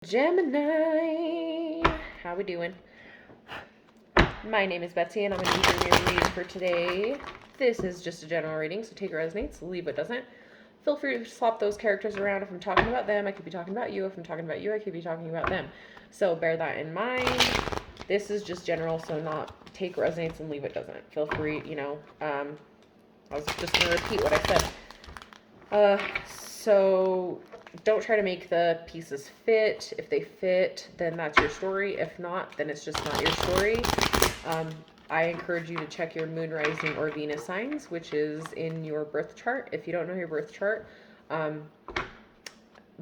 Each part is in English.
Gemini, how we doing? My name is Betsy and I'm going to be doing your reading for today. This is just a general reading, so take what resonates, leave what doesn't. Feel free to swap those characters around. If I'm talking about them, I could be talking about you. If I'm talking about you, I could be talking about them. So bear that in mind. This is just general, so not take what resonates and leave what doesn't. Feel free, I was just going to repeat what I said. So don't try to make the pieces fit. If they fit, then that's your story. If not, then it's just not your story. I encourage you to check your moon, rising, or Venus signs, which is in your birth chart. If you don't know your birth chart,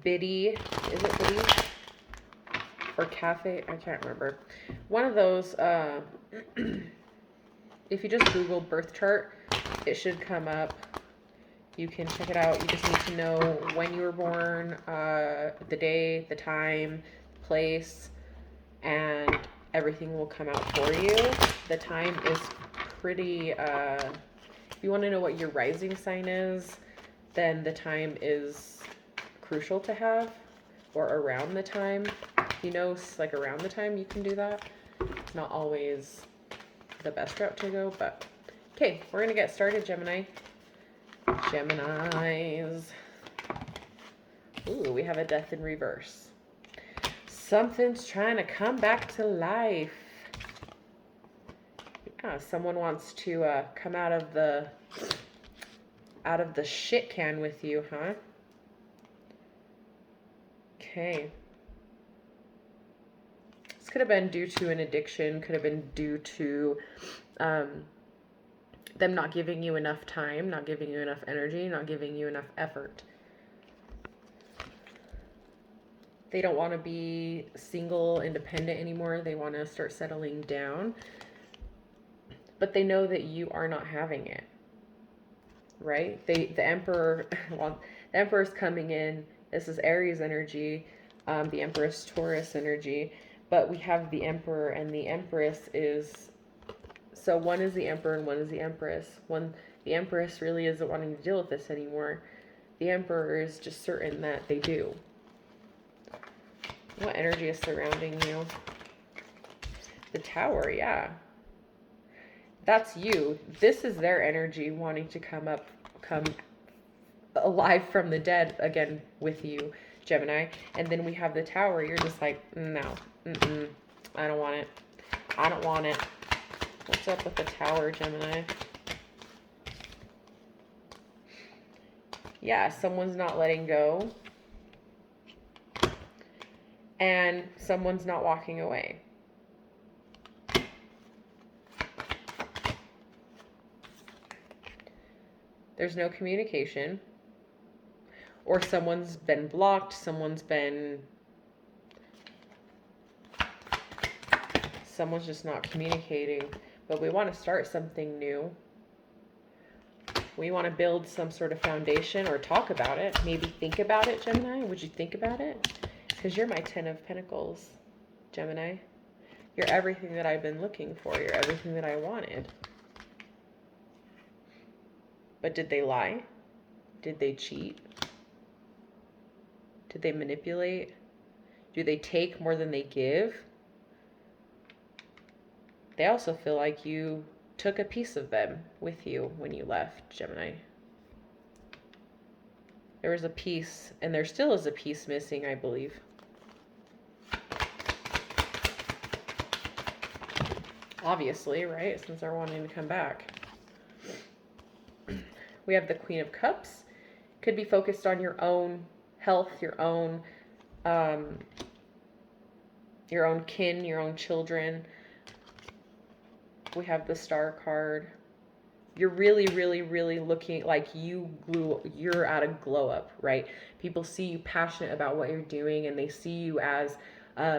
Biddy, is it Biddy? Or Cafe? I can't remember. One of those, if you just Google birth chart, it should come up. You can check it out. You just need to know when you were born, the day, the time, place, and everything will come out for you. The time is pretty, if you want to know what your rising sign is, then the time is crucial to have, or around the time. Like around the time you can do that. It's not always the best route to go, but okay, we're going to get started, Gemini. Geminis. Ooh, we have a death in reverse. Something's trying to come back to life. Yeah, someone wants to come out of the shit can with you, huh? Okay. This could have been due to an addiction, could have been due to them not giving you enough time, not giving you enough energy, not giving you enough effort. They don't want to be single, independent anymore. They want to start settling down. But they know that you are not having it. Right? The Emperor, well, the Emperor's coming in. This is Aries energy. The Empress, Taurus energy. But we have the Emperor and the Empress is... So one is the Emperor and one is the Empress. The Empress really isn't wanting to deal with this anymore. The Emperor is just certain that they do. What energy is surrounding you? The Tower, yeah. That's you. This is their energy wanting to come alive from the dead again with you, Gemini. And then we have the Tower. You're just like, no, I don't want it. I don't want it. What's up with the Tower, Gemini? Yeah, someone's not letting go. And someone's not walking away. There's no communication. Or someone's been blocked, someone's just not communicating. But we want to start something new. We want to build some sort of foundation or talk about it. Maybe think about it, Gemini. Would you think about it? Because you're my 10 of Pentacles, Gemini. You're everything that I've been looking for. You're everything that I wanted. But did they lie? Did they cheat? Did they manipulate? Do they take more than they give? They also feel like you took a piece of them with you when you left, Gemini. There was a piece, and there still is a piece missing, I believe. Obviously, right? Since they're wanting to come back. We have the Queen of Cups. Could be focused on your own health, your own kin, your own children. We have the Star card. You're really, really, really looking like you're at a glow up, right? People see you passionate about what you're doing and they see you as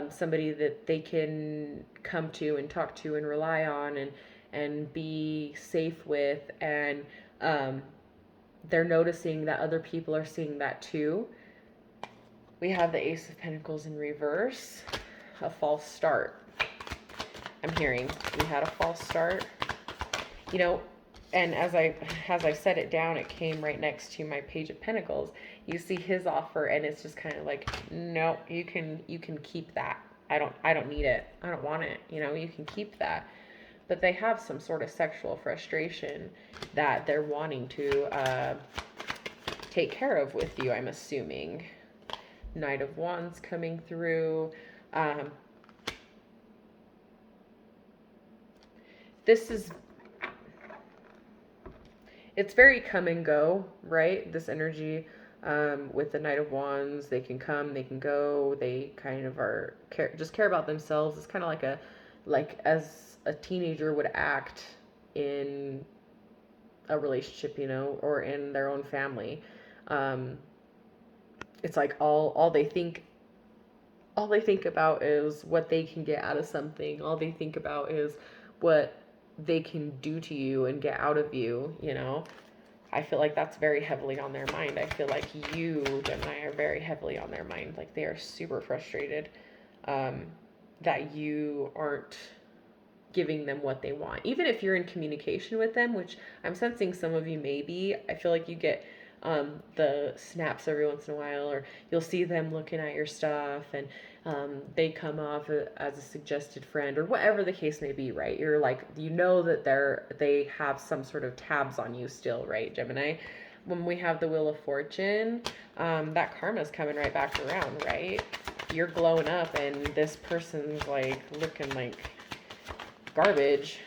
somebody that they can come to and talk to and rely on and be safe with. And they're noticing that other people are seeing that too. We have the Ace of Pentacles in reverse. A false start. I'm hearing you had a false start. and as I set it down, it came right next to my Page of Pentacles. You see his offer, and it's just kind of like, no, you can keep that. I don't need it. I don't want it. You know, you can keep that. But they have some sort of sexual frustration that they're wanting to take care of with you, I'm assuming. Knight of Wands coming through. This is, it's very come and go, right? This energy with the Knight of Wands, they can come, they can go. They kind of are just care about themselves. It's kind of like as a teenager would act in a relationship, you know, or in their own family. It's like all they think about is what they can get out of something. All they think about is what they can do to you and get out of you, you know. I feel like that's very heavily on their mind. I feel like you, Gemini, are very heavily on their mind. Like they are super frustrated that you aren't giving them what they want. Even if you're in communication with them, which I'm sensing some of you may be, I feel like you get the snaps every once in a while, or you'll see them looking at your stuff, and they come off as a suggested friend, or whatever the case may be, right? You're like, you know that they have some sort of tabs on you still, right, Gemini? When we have the Wheel of Fortune, that karma's coming right back around, right? You're glowing up, and this person's like looking like garbage.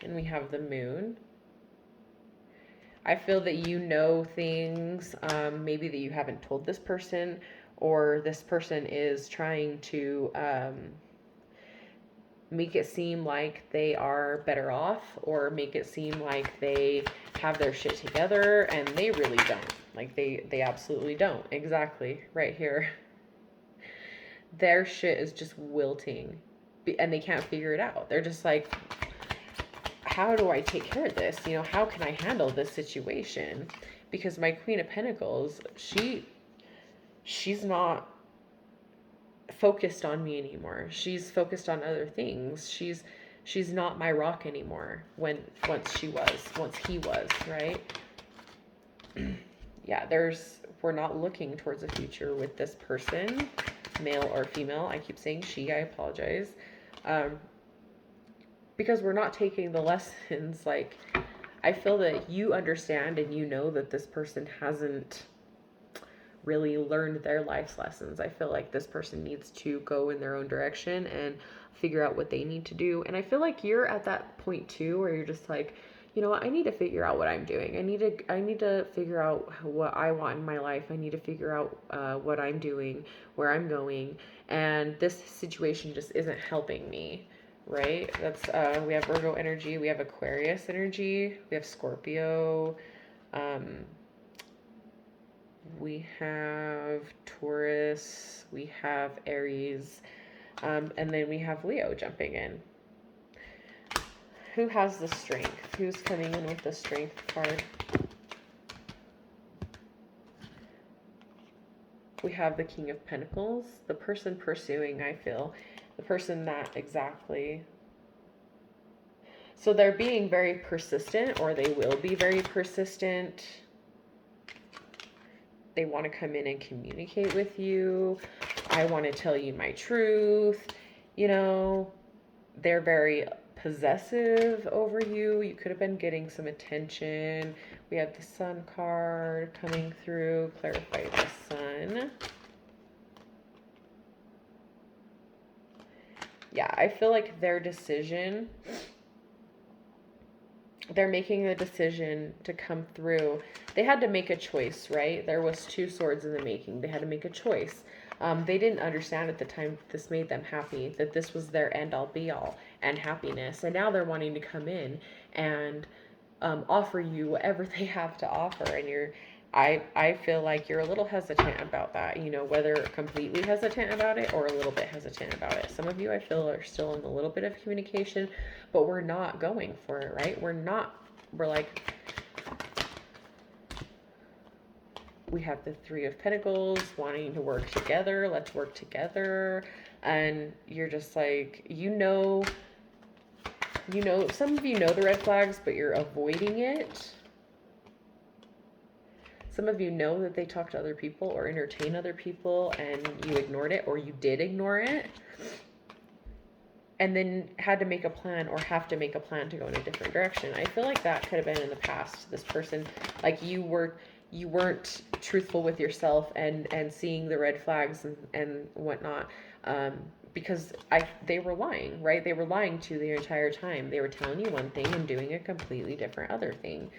And we have the Moon. I feel that you know things, maybe that you haven't told this person, or this person is trying to make it seem like they are better off, or make it seem like they have their shit together, and they really don't. Like they absolutely don't. Exactly, right here. Their shit is just wilting, and they can't figure it out. They're just like, how do I take care of this? You know, how can I handle this situation? Because my Queen of Pentacles, she's not focused on me anymore. She's focused on other things. She's not my rock anymore. Once he was, right? Yeah, we're not looking towards a future with this person, male or female. I keep saying she, I apologize. Because we're not taking the lessons. Like, I feel that you understand and you know that this person hasn't really learned their life's lessons. I feel like this person needs to go in their own direction and figure out what they need to do. And I feel like you're at that point too, where you're just like, you know what, I need to figure out what I'm doing. I need to figure out what I want in my life. I need to figure out what I'm doing, where I'm going. And this situation just isn't helping me. Right? That's we have Virgo energy, we have Aquarius energy, we have Scorpio, we have Taurus, we have Aries, and then we have Leo jumping in. Who has the strength? Who's coming in with the strength card? We have the King of Pentacles, the person pursuing, I feel. The person that exactly. So they're being very persistent, or they will be very persistent. They want to come in and communicate with you. I want to tell you my truth. You know, they're very possessive over you. You could have been getting some attention. We have the Sun card coming through. Clarify the Sun. Yeah, I feel like their decision, they're making the decision to come through. They had to make a choice, right? There was two swords in the making. They had to make a choice. They didn't understand at the time this made them happy, that this was their end-all be-all and happiness. And now they're wanting to come in and offer you whatever they have to offer. And I feel like you're a little hesitant about that, you know, whether completely hesitant about it or a little bit hesitant about it. Some of you, I feel, are still in a little bit of communication, but we're not going for it, right? We're like, we have the Three of Pentacles wanting to work together. Let's work together. And you're just like, you know You know, some of you know the red flags, but you're avoiding it. Some of you know that they talk to other people or entertain other people and you ignored it, or you did ignore it. And then had to make a plan or have to make a plan to go in a different direction. I feel like that could have been in the past. This person, like you weren't truthful with yourself and seeing the red flags and whatnot. Because they were lying, right? They were lying to you the entire time. They were telling you one thing and doing a completely different other thing.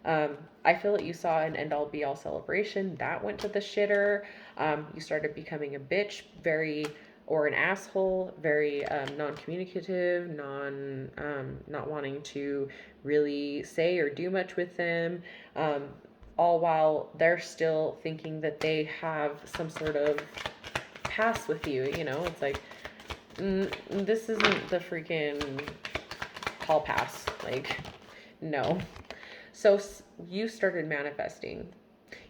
I feel that you saw an end-all be-all celebration. That went to the shitter. You started becoming a bitch, or an asshole, very non-communicative, not wanting to really say or do much with them, all while they're still thinking that they have some sort of pass with you. You know, it's like, this isn't the freaking hall pass. Like, no. So you started manifesting.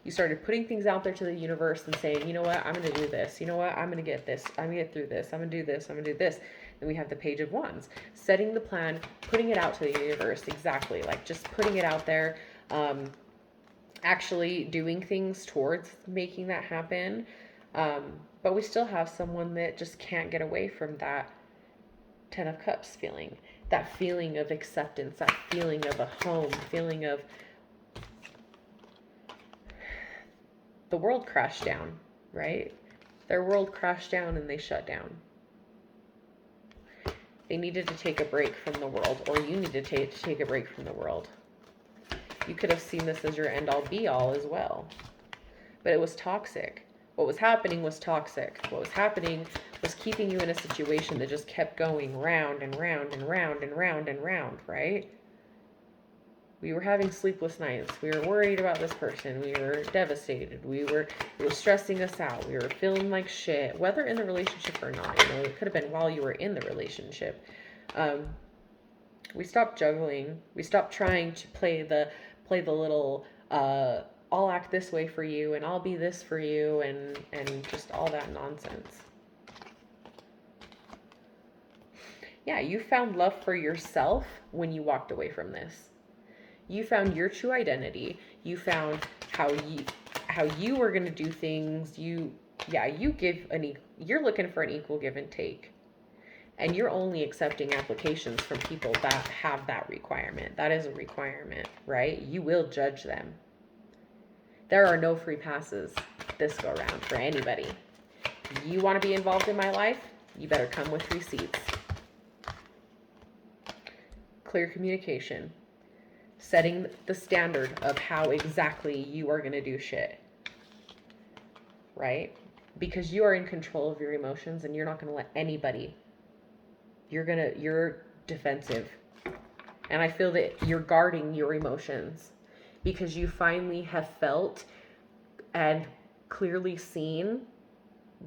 You started putting things out there to the universe and saying, you know what, I'm going to do this. You know what, I'm going to get this. I'm going to get through this. I'm going to do this. I'm going to do this. Then we have the Page of Wands. Setting the plan, putting it out to the universe. Exactly. Like just putting it out there. Actually doing things towards making that happen. But we still have someone that just can't get away from that Ten of Cups feeling. That feeling of acceptance. That feeling of a home. Feeling of the world crashed down, right? Their world crashed down and they shut down. They needed to take a break from the world, or you needed to take a break from the world. You could have seen this as your end-all be-all as well. But it was toxic. What was happening was toxic. What was happening was keeping you in a situation that just kept going round and round and round and round and round, right? We were having sleepless nights. We were worried about this person. We were devastated. It was stressing us out. We were feeling like shit, whether in the relationship or not. You know, it could have been while you were in the relationship. We stopped juggling. We stopped trying to play the little, I'll act this way for you and I'll be this for you and just all that nonsense. Yeah, you found love for yourself when you walked away from this. You found your true identity. You found how you were going to do things. You're looking for an equal give and take. And you're only accepting applications from people that have that requirement. That is a requirement, right? You will judge them. There are no free passes this go around for anybody. You want to be involved in my life? You better come with receipts. Clear communication. Setting the standard of how exactly you are going to do shit. Right? Because you are in control of your emotions and you're not going to let anybody. You're defensive. And I feel that you're guarding your emotions because you finally have felt and clearly seen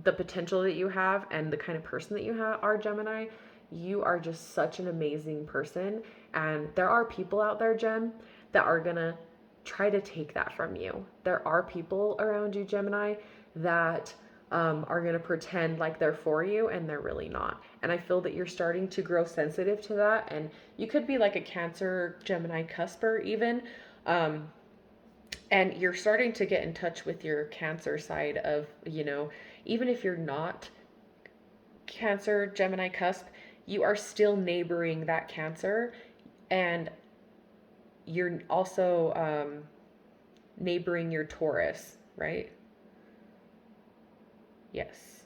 the potential that you have and the kind of person that you are, Gemini. You are just such an amazing person. And there are people out there, Gem, that are going to try to take that from you. There are people around you, Gemini, that are going to pretend like they're for you and they're really not. And I feel that you're starting to grow sensitive to that. And you could be like a Cancer, Gemini cusper even. And you're starting to get in touch with your Cancer side of, you know, even if you're not Cancer, Gemini cusp, you are still neighboring that Cancer, and you're also neighboring your Taurus, right? Yes.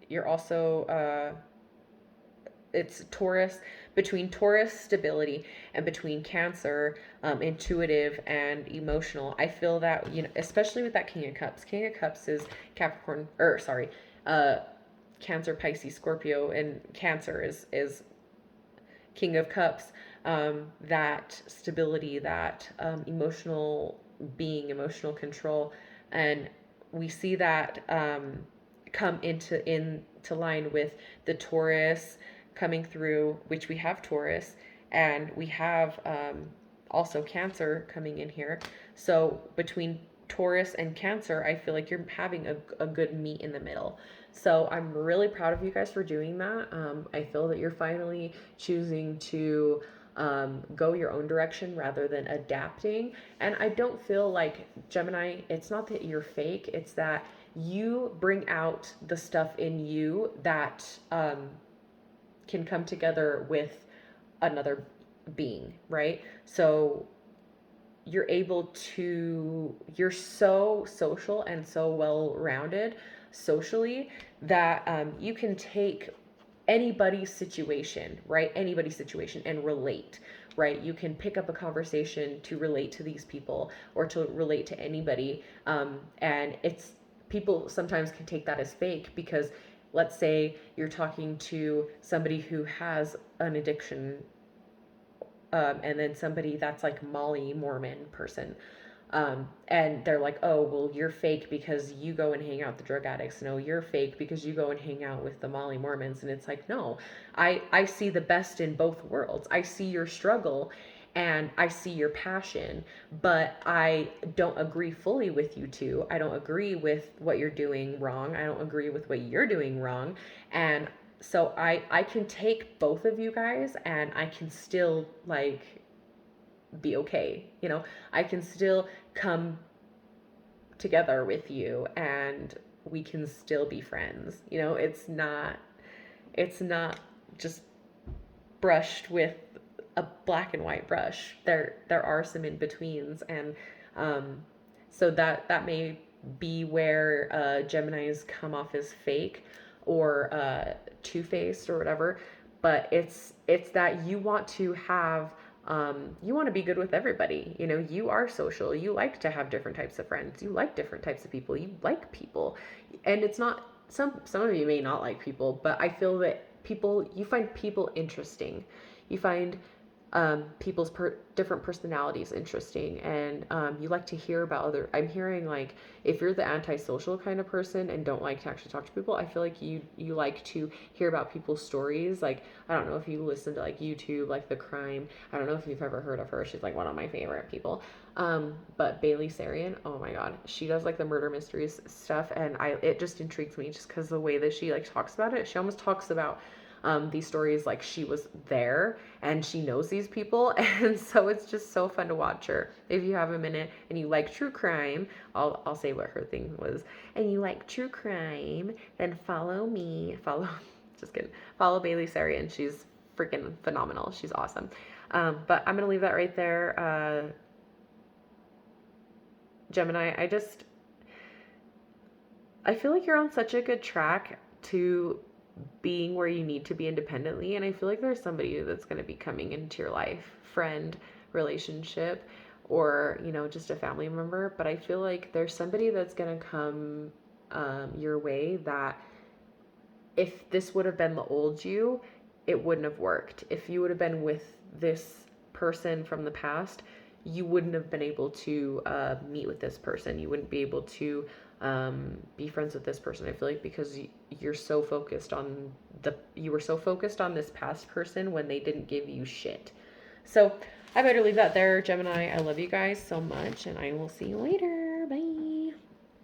You're also, it's Taurus, between Taurus stability and between Cancer, intuitive and emotional. I feel that, you know, especially with that King of Cups. King of Cups is Cancer, Pisces, Scorpio, and Cancer is King of Cups. That stability, that emotional being, emotional control, and we see that come into line with the Taurus coming through, which we have Taurus, and we have also Cancer coming in here. So between Taurus and Cancer, I feel like you're having a good meet in the middle. So I'm really proud of you guys for doing that. I feel that you're finally choosing to go your own direction rather than adapting. And I don't feel like, Gemini, it's not that you're fake, it's that you bring out the stuff in you that can come together with another being, right? So you're so social and so well rounded socially that you can take anybody's situation, right? Anybody's situation and relate, right? You can pick up a conversation to relate to these people or to relate to anybody. And it's, people sometimes can take that as fake because let's say you're talking to somebody who has an addiction, and then somebody that's like Molly Mormon person. And they're like, oh, well, you're fake because you go and hang out with the drug addicts. No, you're fake because you go and hang out with the Molly Mormons. And it's like, no, I see the best in both worlds. I see your struggle and I see your passion, but I don't agree fully with you two. I don't agree with what you're doing wrong. I don't agree with what you're doing wrong. And so I can take both of you guys and I can still like be okay. You know, I can still come together with you and we can still be friends. You know, it's not just brushed with a black and white brush. There are some in betweens, and so that may be where Geminis come off as fake or two-faced or whatever. But it's that you want to have you want to be good with everybody. You know, you are social. You like to have different types of friends. You like different types of people. You like people, and it's not some of you may not like people, but I feel that you find people interesting. You find people's different personalities interesting, and you like to hear about other. I'm hearing like if you're the antisocial kind of person and don't like to actually talk to people, I feel like you like to hear about people's stories. Like I don't know if you listen to like YouTube, like the crime. I don't know if you've ever heard of her. She's like one of my favorite people. But Bailey Sarian, oh my god, she does like the murder mysteries stuff, and it just intrigues me just because the way that she like talks about it. She almost talks about these stories like she was there and she knows these people, and so it's just so fun to watch her. If you have a minute and you like true crime, I'll say what her thing was, and you like true crime, then follow just kidding, follow Bailey Sarian. She's freaking phenomenal. She's awesome. But I'm gonna leave that right there. Gemini, I feel like you're on such a good track to being where you need to be independently, and I feel like there's somebody that's going to be coming into your life, friend, relationship, or you know, just a family member. But I feel like there's somebody that's going to come your way that if this would have been the old you, it wouldn't have worked. If you would have been with this person from the past, you wouldn't have been able to meet with this person. You wouldn't be able to be friends with this person. I feel like because you were so focused on this past person when they didn't give you shit. So I better leave that there, Gemini. I love you guys so much, and I will see you later.